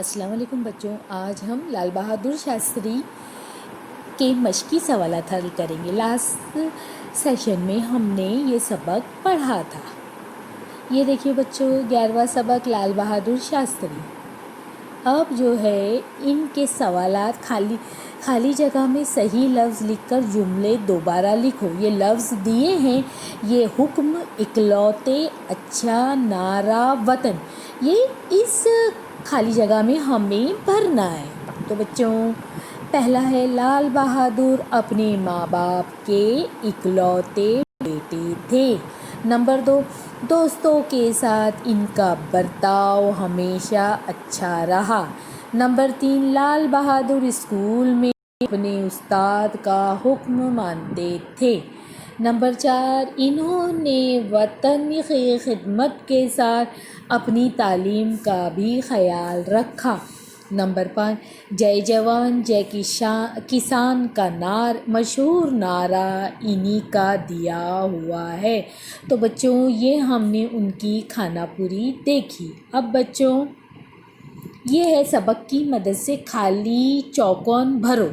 السلام علیکم بچوں، آج ہم لال بہادر شاستری کے مشقی سوالات حل کریں گے۔ لاسٹ سیشن میں ہم نے یہ سبق پڑھا تھا۔ یہ دیکھیے بچوں، 11واں سبق لال بہادر شاستری۔ اب جو ہے ان کے سوالات خالی جگہ میں صحیح لفظ لکھ کر جملے دوبارہ لکھو۔ یہ لفظ دیے ہیں، یہ حکم، اکلوتے، اچھا، نعرہ، وطن، یہ اس خالی جگہ میں ہمیں بھرنا ہے۔ تو بچوں، پہلا ہے لال بہادر اپنے ماں باپ کے اکلوتے بیٹے تھے۔ نمبر 2، دوستوں کے ساتھ ان کا برتاؤ ہمیشہ اچھا رہا۔ نمبر 3، لال بہادر اسکول میں اپنے استاد کا حکم مانتے تھے۔ نمبر 4، انہوں نے وطن کی خدمت کے ساتھ اپنی تعلیم کا بھی خیال رکھا۔ نمبر 5، جے جوان جے کسان کا مشہور نعرہ انہی کا دیا ہوا ہے۔ تو بچوں، یہ ہم نے ان کی خانہ پوری دیکھی۔ اب بچوں، یہ ہے سبق کی مدد سے خالی چوکون بھرو۔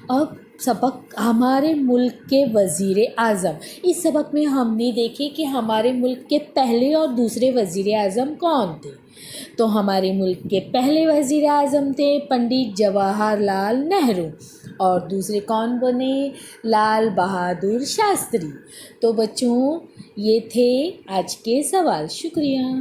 اب سبق ہمارے ملک کے وزیر اعظم۔ اس سبق میں ہم نے دیکھے کہ ہمارے ملک کے پہلے اور دوسرے وزیر اعظم کون تھے۔ تو ہمارے ملک کے پہلے وزیر اعظم تھے پنڈت جواہر لال نہرو، اور دوسرے کون بنے؟ لال بہادر شاستری۔ تو بچوں، یہ تھے آج کے سوال۔ شکریہ۔